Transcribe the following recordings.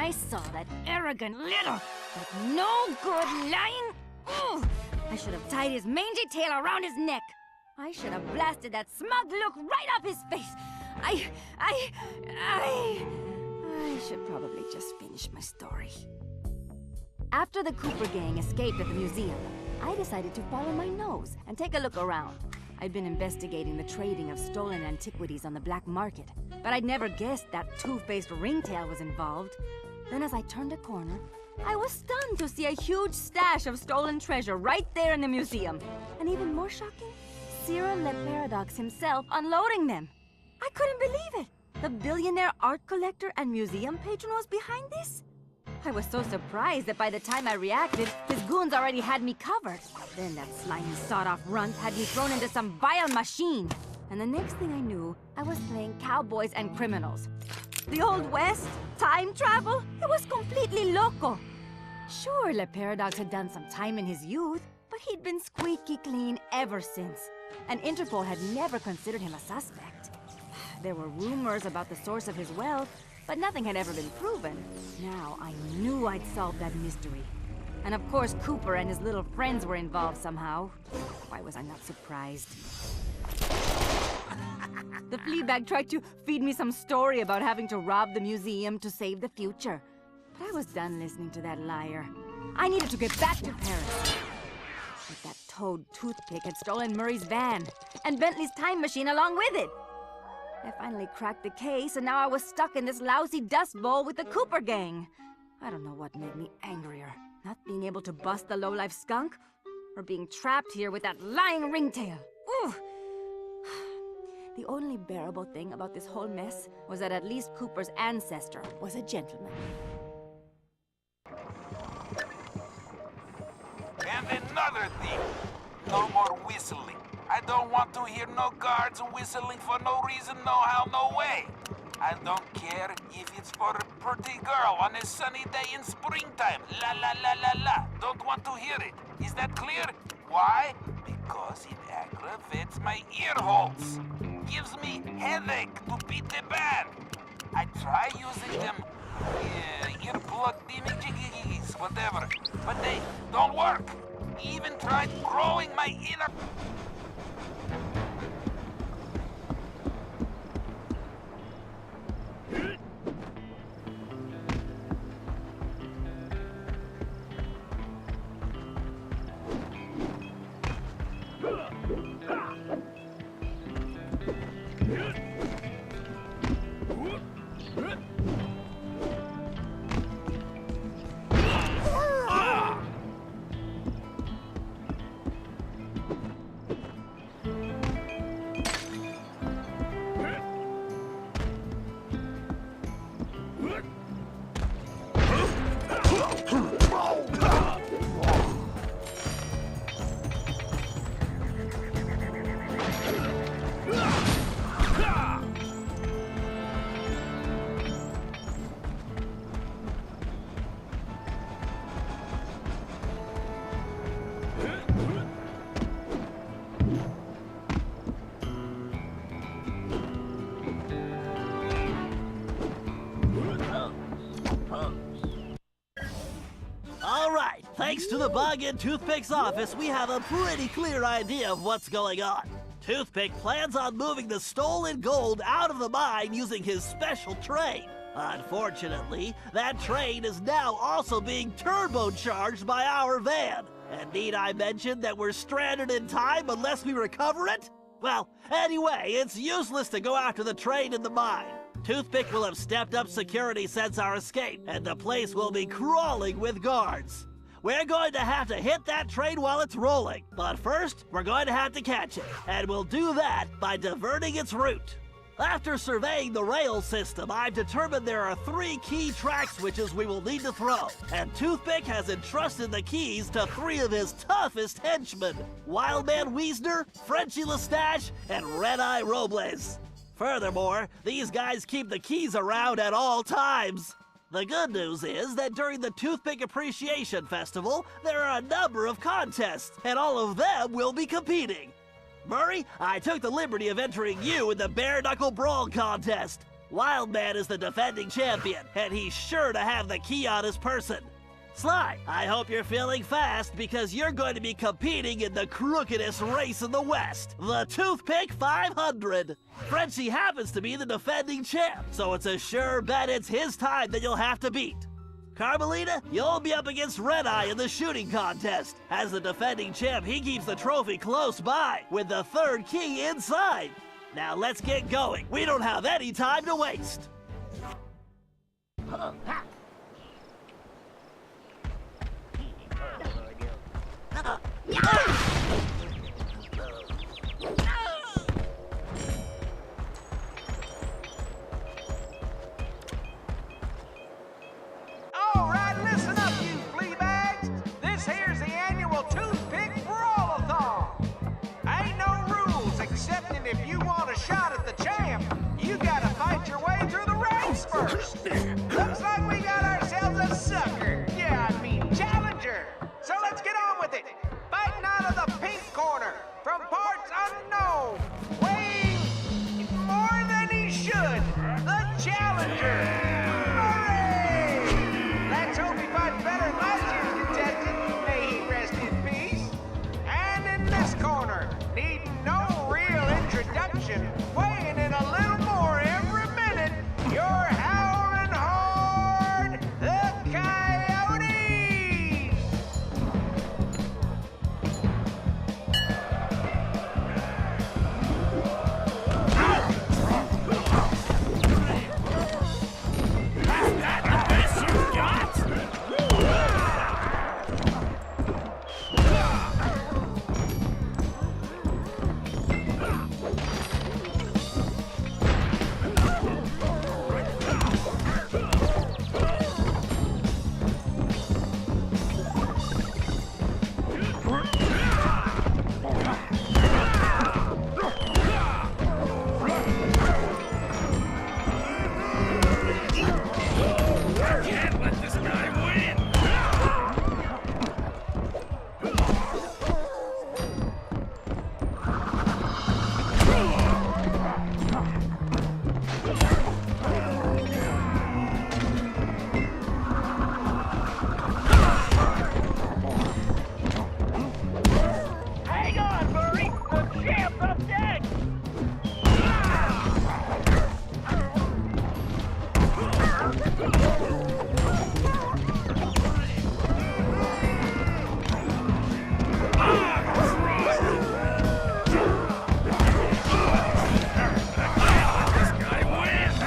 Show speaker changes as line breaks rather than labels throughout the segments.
I saw that arrogant little, but no good lying... Ugh. I should have tied his mangy tail around his neck. I should have blasted that smug look right off his face. I should probably just finish my story. After the Cooper gang escaped at the museum, I decided to follow my nose and take a look around. I'd been investigating the trading of stolen antiquities on the black market, but I'd never guessed that two-faced ringtail was involved. Then as I turned a corner, I was stunned to see a huge stash of stolen treasure right there in the museum. And even more shocking, Cyril Le Paradox himself unloading them. I couldn't believe it! The billionaire art collector and museum patron was behind this? I was so surprised that by the time I reacted, his goons already had me covered. Then that slimy sawed-off runt had me thrown into some vile machine. And the next thing I knew, I was playing cowboys and criminals. The Old West? Time travel? It was completely loco. Sure, Le Paradox had done some time in his youth, but he'd been squeaky clean ever since. And Interpol had never considered him a suspect. There were rumors about the source of his wealth, but nothing had ever been proven. Now I knew I'd solved that mystery. And of course Cooper and his little friends were involved somehow. Why was I not surprised? The Fleabag tried to feed me some story about having to rob the museum to save the future. But I was done listening to that liar. I needed to get back to Paris. But that toad toothpick had stolen Murray's van, and Bentley's time machine along with it. I finally cracked the case, and now I was stuck in this lousy dust bowl with the Cooper gang. I don't know what made me angrier. Not being able to bust the lowlife skunk, or being trapped here with that lying ringtail. Ooh! The only bearable thing about this whole mess was that at least Cooper's ancestor was a gentleman.
And another thing, no more whistling. I don't want to hear no guards whistling for no reason, no how, no way. I don't care if it's for a pretty girl on a sunny day in springtime. La la la la la. Don't want to hear it. Is that clear? Why? Because it aggravates my ear holes. Gives me headache to beat the band. I try using them earplug thingy-jiggies, whatever, but they don't work. Even tried growing my inner...
Thanks to the bug in Toothpick's office, we have a pretty clear idea of what's going on. Toothpick plans on moving the stolen gold out of the mine using his special train. Unfortunately, that train is now also being turbocharged by our van. And need I mention that we're stranded in time unless we recover it? Well, anyway, it's useless to go after the train in the mine. Toothpick will have stepped up security since our escape, and the place will be crawling with guards. We're going to have to hit that train while it's rolling. But first, we're going to have to catch it. And we'll do that by diverting its route. After surveying the rail system, I've determined there are 3 key track switches we will need to throw. And Toothpick has entrusted the keys to 3 of his toughest henchmen. Wildman Wiesner, Frenchy Lestage, and Red-Eye Robles. Furthermore, these guys keep the keys around at all times. The good news is that during the Toothpick Appreciation Festival, there are a number of contests, and all of them will be competing. Murray, I took the liberty of entering you in the Bare Knuckle Brawl contest. Wildman is the defending champion, and he's sure to have the key on his person. Sly, I hope you're feeling fast because you're going to be competing in the crookedest race in the West, the Toothpick 500. Frenchie happens to be the defending champ, so it's a sure bet it's his time that you'll have to beat. Carmelita, you'll be up against Red Eye in the shooting contest. As the defending champ, he keeps the trophy close by, with the third key inside. Now let's get going. We don't have any time to waste.
All right, listen up, you flea bags. This here's the annual Toothpick Brawl-a-thon. Ain't no rules, excepting if you want a shot at the champ, you gotta fight your way through the race first. Looks like we got ourselves a sucker. Yeah, I mean challenger. So let's get on with it. Fighting out of the pink corner, from parts unknown, weighing more than he should, the challenger. Hooray! Let's hope he fights better than last year's contestant. May he rest in peace. And in this corner, needing no real introduction, weighing in a little more every minute, you're howling hard, the Coyotes!
Can't let this guy win!
Hang on, Murray! The champ's up next!
This guy wins!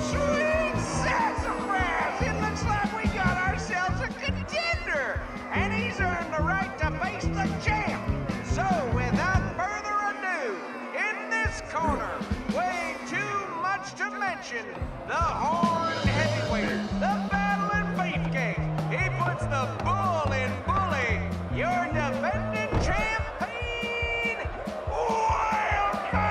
Sweet sassafras! It looks like we got ourselves a contender, and he's earned the right to face the champ. So, without further ado, in this corner, weighing too much to mention, the horned heavyweight, the battling beefcake. He puts the bull in bully. Your defending champion, Wildman!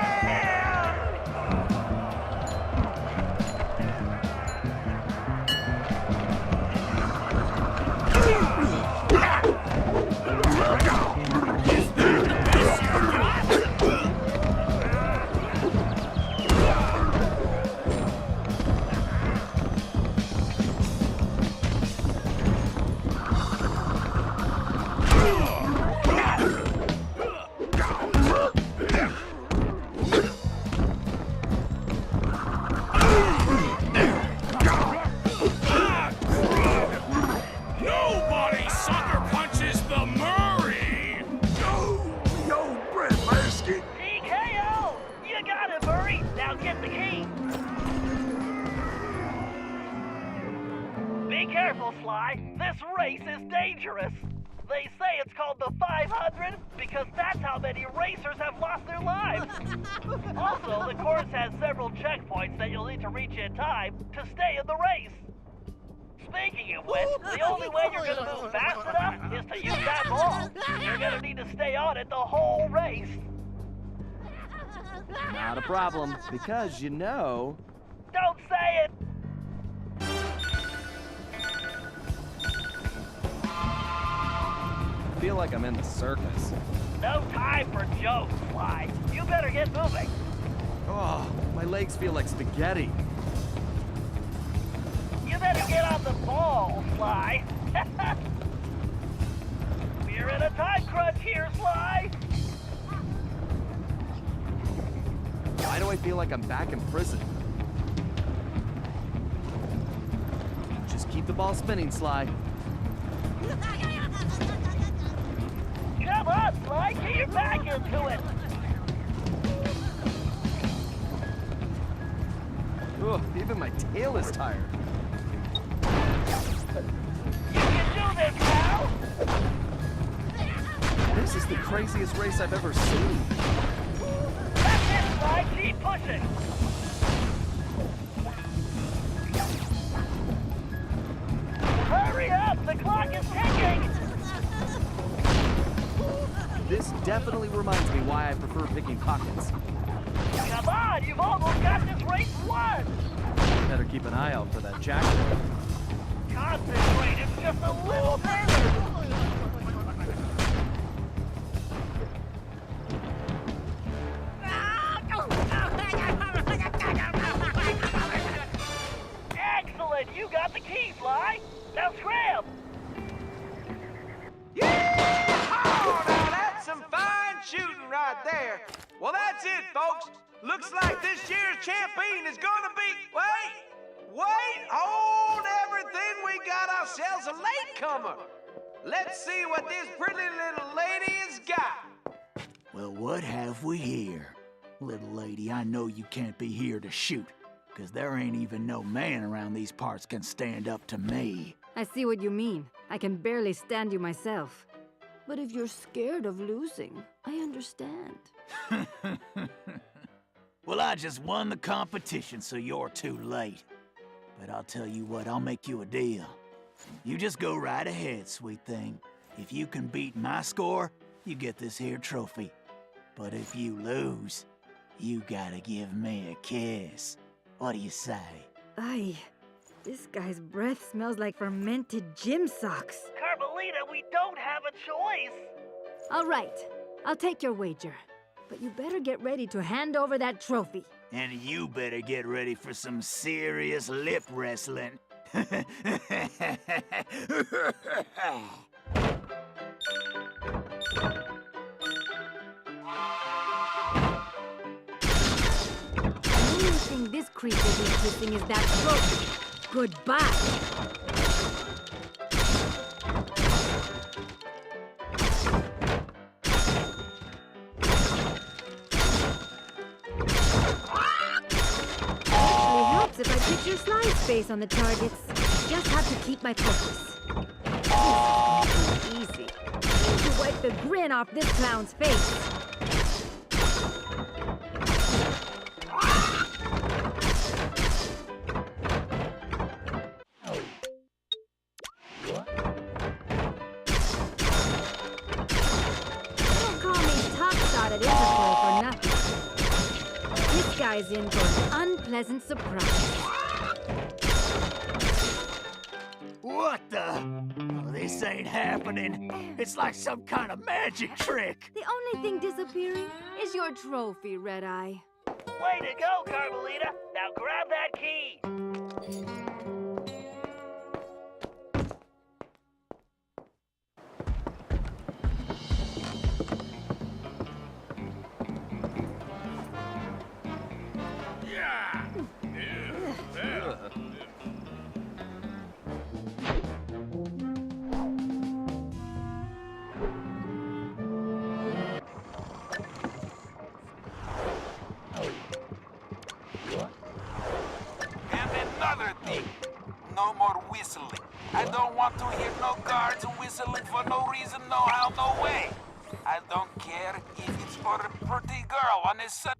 Nobody sucker punches the Murray!
Yo, Brett Larceny.
TKO! You got it, Murray! Now get the key! Be careful, Sly. This race is dangerous. They say it's called the 500 because that's how many racers have lost their lives. Also, the course has several checkpoints that you'll need to reach in time to stay in the race. Speaking of which, the only way you're gonna move fast enough is to use that ball. You're gonna need to stay on it the whole race.
Not a problem, because you know...
Don't say it!
I feel like I'm in the circus.
No time for jokes, Sly. You better get moving.
Oh, my legs feel like spaghetti.
You better get on the ball, Sly. We're in a time crunch here, Sly.
Why do I feel like I'm back in prison? Just keep the ball spinning, Sly.
Come on, Sly. Get your back into it.
Ugh, even my tail is tired.
You can do this, pal.
This is the craziest race I've ever seen.
That's it, Sly. Keep pushing. Hurry up. The clock is ticking.
This definitely reminds me why I prefer picking pockets.
Come on. You've almost got this race won.
Better keep an eye out for that jacket.
Concentrate. It's just a little further. Excellent! You got the key, Sly! Now scram!
Yeah! Now that's some fine shooting right there. Well, that's it, folks. Looks like this year's champion is gonna be... Wait! Hold everything. We got ourselves a latecomer. Let's see what this pretty little lady has got.
Well, what have we here? Little lady, I know you can't be here to shoot, 'cause there ain't even no man around these parts can stand up to me.
I see what you mean. I can barely stand you myself. But if you're scared of losing, I understand.
Well, I just won the competition, so you're too late. But I'll tell you what, I'll make you a deal. You just go right ahead, sweet thing. If you can beat my score, you get this here trophy. But if you lose, you gotta give me a kiss. What do you say?
Aye, this guy's breath smells like fermented gym socks.
Carmelita, we don't have a choice.
All right, I'll take your wager. But you better get ready to hand over that trophy.
And you better get ready for some serious lip wrestling.
The only thing this creep will be kissing is that trophy. Goodbye. If I picture Sly's face on the targets, just have to keep my focus. Easy. Need to wipe the grin off this clown's face. Don't call me top shot at Interpol for nothing. This guy's in for an unpleasant surprise.
What the? Oh, this ain't happening. It's like some kind of magic trick.
The only thing disappearing is your trophy, Red Eye.
Way to go, Carmelita. Now grab that key.
No more whistling. I don't want to hear no guards whistling for no reason, no how, no way. I don't care if it's for a pretty girl on a Sunday.